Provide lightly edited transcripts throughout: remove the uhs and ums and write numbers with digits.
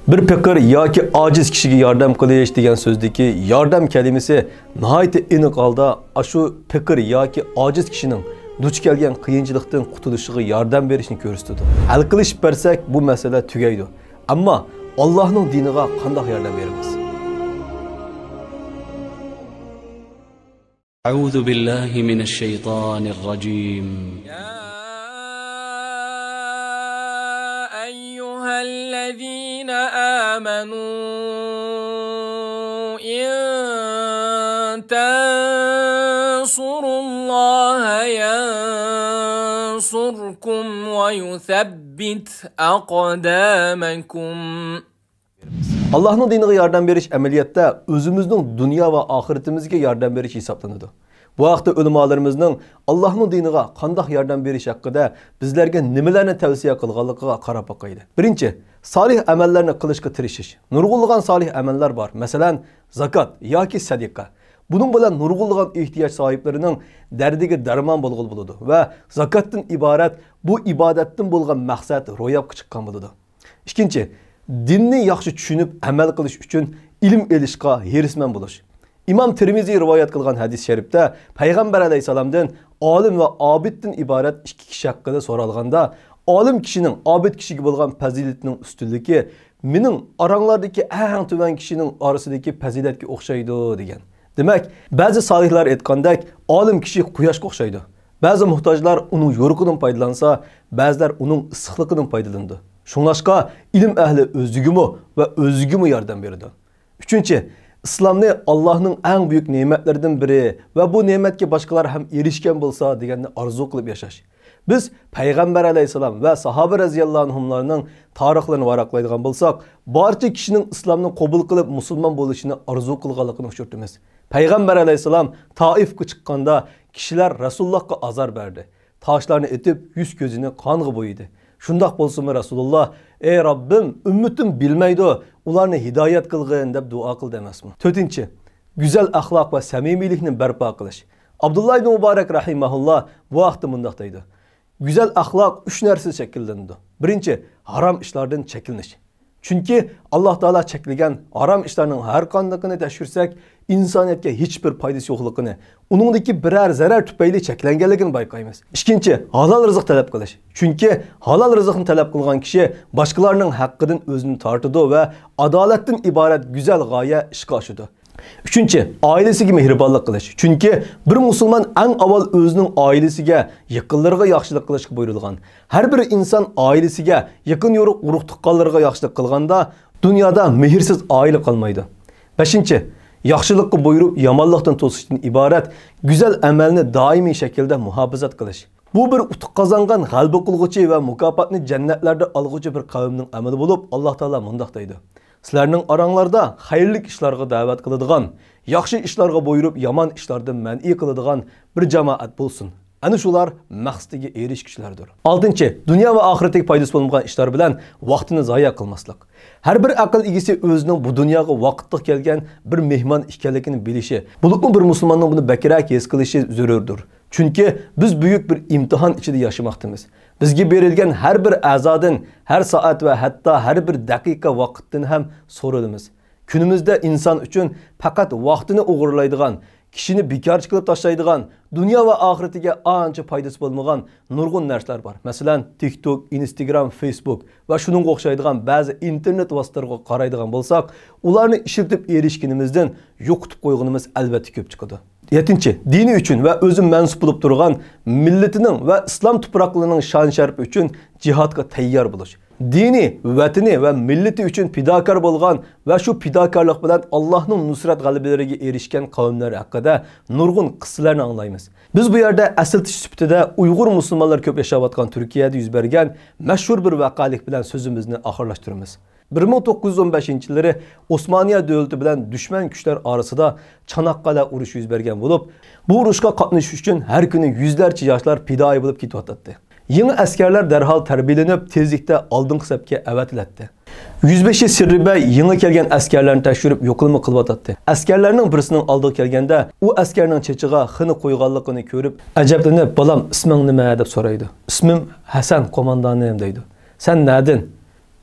Bir pekar yoki ojiz kishiga yordam qilish degan so'zdagi yordam kalimasi nihoyat aniq holda shu pekar yoki ojiz kishining duch kelgan qiyinchilikdan qutulishiga yordam berishni ko'rsatadi. Hal qilib bersak bu masala tugaydi. Ammo Allohning diniga qanday yordam beramiz? أعوذ بالله من الشيطان الرجيم. أيها الذين آمنوا إن تنصروا الله ينصركم ويثبت أقدامكم. Allah'ın diniga yordam berish amaliyotda o'zimizning dunyo va oxiratimizga yordam berish hisoblanadi. Bu vaqtda ulamolarimizning Allah'ın diniga qanday yordam berish haqida bizlarga nimalarni tavsiya qilganligiga qarab boqaylik. Birinchi, solih amallarni qilishga tirishish. Nurg'unlagan solih amallar bor. Masalan, zakat yoki sadaqa. Buning bilan nurg'unlagan ehtiyoj sohiblarining dardiga darmon bo'lg'il bo'ladi va zakatdan iborat bu ibodatdan bo'lgan maqsad ro'yobga chiqqan bo'ladi. Ikkinchi, dinni yaxshi tushunib amal qilish uchun ilm elishga hirisman bo'lish. İmam Tirmizi rivoyat qilgan hadis sharifda Payg'ambar alayhisalomdan olim va obiddan iborat ikki kishi haqida so'ralganda, olim kishining obid kishiga bo'lgan fazilatining ustunligi mening oranglardagi eng tuvan kishining orasidagi fazilatga o'xshaydi degan. Demak, ba'zi solihlar aytgandek, olim kishi quyoshga o'xshaydi. Ba'zi muhtojlar uning yo'riqidan foydalansa, ba'zilar uning issiqligidan foydalandi. Şunlaşqa ilim ehli özlügümü ve özlügümü yardım berdi. Üçüncü, İslam'ni Allah'ın en büyük nimetlerden biri ve bu nimetke başkalar hem erişken bolsa deganni arzu qilib yaşaş. Biz Peygamber aleyhisselam ve sahabe raziyallahu anhumlarının tarixlerini varaqlaydigan bolsak, barcha kişinin İslam'ni qabul qilib musulmon bo'lishini arzu qilganligini uçurtimiz. Peygamber aleyhisselam Taif'ga chiqqanda kişiler Resulullah'a azar berdi. Taşlarını etip yüz gözünü qanğı boyudu. Şundaq bolsunmu Rasulullah, ey Rabbim, ümmetim bilmeydi, ularını hidayet kılgın deb dua kıl demesmi? Tötінші, güzel ahlak ve samimilikni berpa qilish. Abdullah ibn Mubarak rahimahullah bu vaqtda mundaqdaydi. Güzel ahlak üç narsa şekillendi. Birinci, haram işlerden çekiliniş. Çünkü Allah Teala çekilgen haram işlerinin her qandaygini teşhirsek, insaniyetke hiçbir paydası yo'qligini, uningdagi birer zarar tufayli cheklanganligini bayqaymiz. Ikkinchi, halol rizq talab qilish. Chunki halol rizqni talab qilgan kishi boshqalarning haqqidan o'zini tortadi va adolatdan iborat go'zal g'oya ishga oshadi. Üçüncü, ailesiga mehribonlik qilish. Chunki bir musulmon eng avval o'zining oilasiga, yaqinlariga yaxshilik qilishga buyurilgan. Har bir inson oilasiga, yaqin yo'riq urug' tuqqanlarga yaxshilik qilganda, dunyoda mehrsiz oila qolmaydi. Beshinchi, yaxshilikqa buyurib, yomonlikdan to'sishdan iborat güzel amalni doimiy shaklda muhofazat qilish. Bu bir utuq qozongan g'alaba qilguvchi va mukofotni jannatlarda olguvchi bir qavmning amali bo'lib, Alloh taolo mundaq deydi. Sizlarning oranglarda xayrli ishlarga da'vat qiladigan, yaxshi ishlarga buyurib, yomon ishlardan man'i qiladigan bir jamoat bo'lsin. Ana shular maqsadiga erishishlardir. 6. Dunyo va oxiratdagi foydasi bo'lmagan ishlar bilan vaqtini zoya qilmaslik. Har bir aql egisi o'zining bu dunyoga vaqtda kelgan bir mehmon ekanligini bilishi, bulutli bir musulmonning buni bakrak his qilishi zarurdir. Chunki biz buyuk bir imtihon ichida yashamoqdamiz. Bizga berilgan har bir a'zodan, har soat va hatto har bir daqiqa vaqtdan ham so'ralamiz. Kunimizda inson uchun faqat vaqtini o'g'irlaydigan, kishini bekorchi qilib tashlaydigan, dunyo va oxiratiga ancha foydasi bo'lmagan nurg'un narsalar bor. Masalan, TikTok, Instagram, Facebook va shuningga o'xshaydigan ba'zi internet vositalariga qaraydigan bo'lsak, ularni ishlatib erishganimizdan yo'qotib qo'yganimiz albatta ko'p chiqadi. 7. Dini uchun va o'zi mansub bo'lib turgan millatining va islom tuproqlarining shon sharafi uchun jihodga tayyor bo'lish. Dini, vatani va millati uchun fidokor bo'lgan va shu fidokorlik bilan Allohning nusrat g'alabalariga erishgan qavmlar haqida nurg'un qissalarni anglaymiz. Biz bu yerda asl sifatida Uyg'ur musulmonlar ko'p yashayotgan Turkiyada yuz bergan mashhur bir vaqalik bilan so'zimizni oxirlashtiramiz. 1915-yilları Osmaniya davlati bilan dushman kuchlar orasida Çanakkale urushi yuz bergan bo'lib, bu urushga qatnashish uchun har kuni yuzlarcha yoshlar fidoyi bo'lib ketyapti. Yeni askerler derhal terbiyelenip tezlikte aldığın sepke avatiladi. 105 Sirri Bey yeni kelgen askerlerini tekshirib yo'qilma qilib askerlerinin birisinin aldığı kelgende o askerinin çeçiğe xini qo'yganligini ko'rib, ajablanib, "Balam, isming nima?" deb so'raydi. "Ismim Hasan, qo'mondonim" deydi. "Sen nereden?"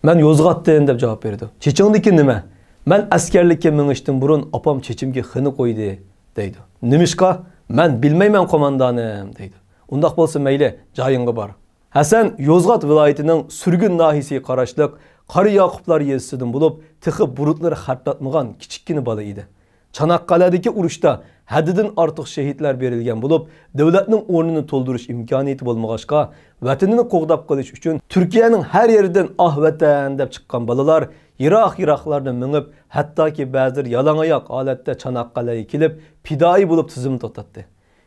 Men Yozgat'tayım deb javob berdi. Chechingdiki nima? Men askarlikka minishdan burun opam chechimga xini qo'ydi, deydi. Nimishqa? Men bilmayman qo'mondonim, deydi. Undaq bo'lsa mayli, joyingga bor. Hasan Yozgat viloyatining Surgun nahiyasiga qarashliq Qari Yoqublar yezisidan bo'lib, tixi burutlar xatlatmagan kichikkina bola edi. Çanakkale'deki urushda haddidan ortiq shahidlar berilgan bo'lib, davlatning o'rnini to'ldirish imkoniyati bo'lmag'achqa, vatanini qo'g'dab qolish uchun Turkiyaning har yeridan "Ah vatan" deb chiqqan bolalar yiroq-yiroqlarni minib, hattoki ba'zilar yalangoyoq holatda Çanakkale'ga kelib, pidoi bo'lib tizim to'xtatdi.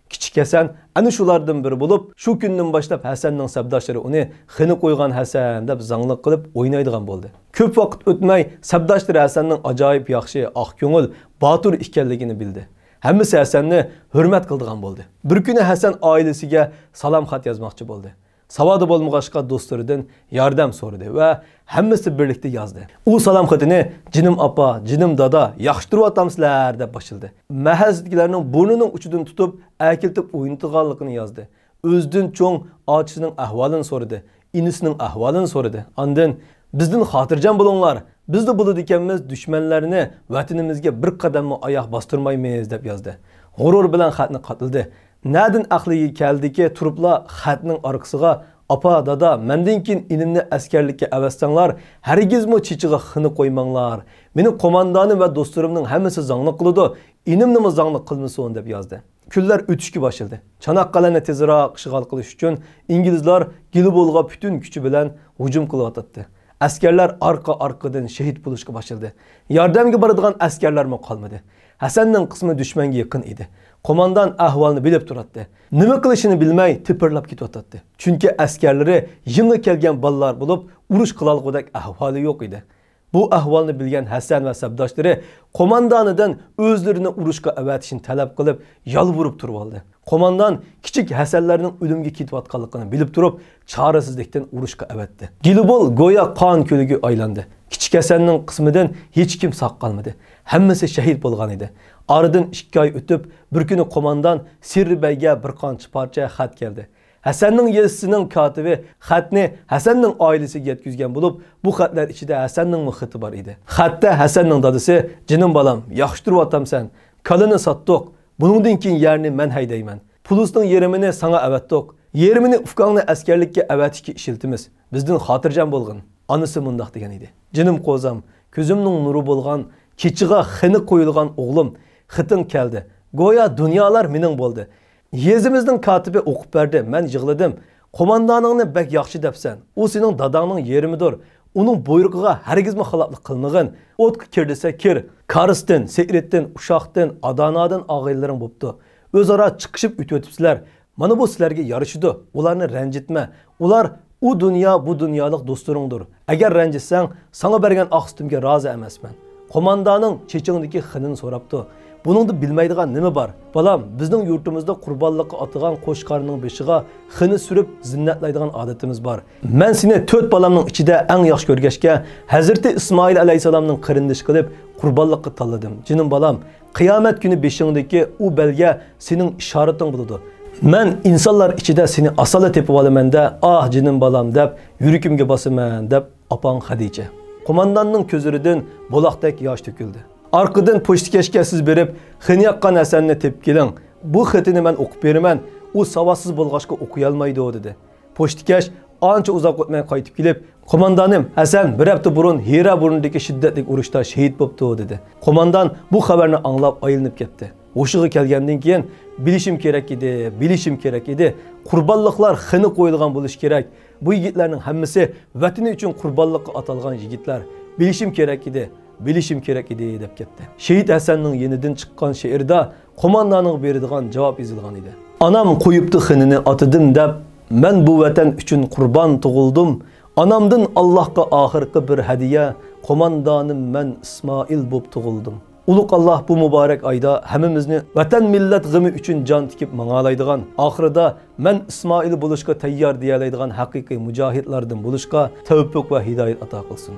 Kichik Hasan ana shulardan biri bo'lib, shu kundan boshlab Hasanning sabdoshlari uni xini qo'ygan Hasan deb zanglik qilib o'ynaydigan bo'ldi. Ko'p vaqt o'tmay sabdoshlari Hasanning ajoyib yaxshi, oq ko'ngil, botur ekanligini bildi. Hammasi Hasanni hurmat qildigan bo'ldi. Bir kuni Hasan oilasiga salom xat yozmoqchi bo'ldi. Savodi bo'lmag'achqa do'stlaridan yordam so'radi va hammasi birlikda yozdi. U salom xatini "Jinim opa, jinim dada, yaxshi turyotamsizlar" deb boshildi. Mahalladagilarning burnining uchidan tutib, akiltib o'yintirganligini yozdi. O'zidan cho'ng ochisining ahvolini so'radi, inisining ahvolini so'radi. Ondan "Bizdan xotirjam bo'linglar. Bizda bo'ladi ekanmiz, dushmanlarni vatanimizga bir qadammi oyoq bostirmaymiz" deb yozdi. G'urur bilan xatni qatildi. Nadin aqliga keldiki, turibla xatning orqasiga "Apa, dada, mendan keyin inimni askarlikka avatsanglar, hargizmi chichiga xini qo'ymanglar. Meni qo'mondonim va do'stlarimning hammasi zanglik qiladi, inimni zanglik qilmasin" deb yozdi. Kunlar o'tishga boshladi. Çanakkale'ni tezroq ishg'ol qilish uchun inglizlar Gilbolga butun kuchi bilan hujum qilyotdi. Askarlar arqa-arqadan shahid bo'lishga boshladi. Yordamga boradigan askarlar ham qolmadi. Hasanning qismi dushmanga yaqin edi. Qo'mondan ahvolni bilib turardi. Nima qilishini bilmay tipirlab ketayotdi. Chunki askarlari yingi kelgan bolalar bo'lib, urush qilolgudek ahvoli yo'q edi. Bu ahvolni bilgan Hasan va sabdoshlari qo'mondonidan o'zlarini urushga avatishni talab qilib, yolvurib turib oldi. Qo'mondan kichik Hasanlarning o'limga ketayotganligini bilib turib, chorasizlikdan urushga avatdi. Gilbol go'yo qon ko'liga aylandi. Kichik Hasanning qismidan hech kim sog' qolmadi. Hammasi shahid bo'lgan edi. Aradan 2 oy o'tib, bir kuni qo'mondan Sirbayga bir qancha parcha xat keldi. Hasanning yezisining kotibi xatni Hasanning oilasiga yetkazgan bo'lib, bu xatlar ichida Hasanning xati bor edi. Xatda Hasanning dadasi: "Jinim bolam, yaxshi turyotamsan. Kalini satdiq. Buningdan keyin yerni men haydayman. Pulusning yerimini sana avatdiq. Yerimini ufqangni askarlikka avatishga ishiltimiz. Bizdan xotirjam bo'lgin." Anisi mundaq degan edi: "Jinim qo'zam, ko'zimning nuri bo'lgan, kechiga xini qo'yilgan o'g'lim, xiting keldi. Go'yo dunyolar mening bo'ldi. Yezimizning kotibi o'qib berdi, men yig'ladim. Qo'mondoningni bek yaxshi debsan. U sening dadangning yerimidir. Uning buyrug'iga hargizmi xiloflik qilmag'in. O'tga kirdisa kir. Karisdan, Seyretdan, Ushaqdan, Adanadan og'aylaring bo'pti. O'zaro chiqishib o'tibsizlar. Mana bu sizlarga yarashidi. Ularni ranjitma. Ular u dunyo bu dunyolik do'stlaringdir. Agar ranjitsang, sana bergan oqstimga rozi emasman. Qo'mondoning chechingdagi xinini so'rabdi. Buningda bilmaydigan nima bor? Balam, bizning yurtimizda qurbonlikqa otilgan qo'shqarning beshiga xini surib zinnatlaydigan odatimiz bor. Men seni 4 balamning ichida eng yaxshi ko'rgashga Hazrati Ismoil alayhisalomning qarindosh qilib qurbonlikqa tanladim. Jinim balam, qiyomat kuni beshingdagi u belga sening ishorating bo'ladi. Men insonlar ichida seni asala tepib olaman-da, "Ah jinim balam" deb yuragimga bosaman deb opang Xadija. Qo'mondanning ko'zlaridan buloqdek yosh to'kildi. Arqadan pochtkashga siz berib, xini yaqqan Hasanni tepib keling. Bu xatini men o'qib beraman. U savossiz bo'lg'achqa o'qiy olmaydi dedi. Pochtkash ancha uzoq o'tmay qaytib kelib, "Qo'mondonim, Hasan bir hafta burun Hira burnidagi shiddatli urushda shahid bo'libdi" dedi. Qo'mondan bu xabarni anglab aylanib ketdi. O'shig'i kelgandan keyin bilishim kerak edi. Qurbonliklar xini qo'yilgan bo'lish kerak. Bu yigitlarning hammasi vatani uchun qurbonlikqa atalgan yigitlar. Bilishim kerak edi deb ketdi. Shahid Hasanning yenidan chiqqan she'rda qo'mondoning beradigan javob yozilgan edi. "Anam qo'yibdi xinini atidim deb, men bu vatan uchun qurbon tug'ildim. Anamdan Allohga oxirgi bir hadiya, qo'mondonim men Ismoil bo'lib tug'ildim." Ulug' Allah bu muborak oyda hammamizni vatan millat g'imi uchun jon tikib mang'alaydigan, oxirida men Ismoil bo'lishga tayyor deyalaydigan haqiqiy mujohidlardan bo'lishga tavfiq va hidoyat ato qilsin.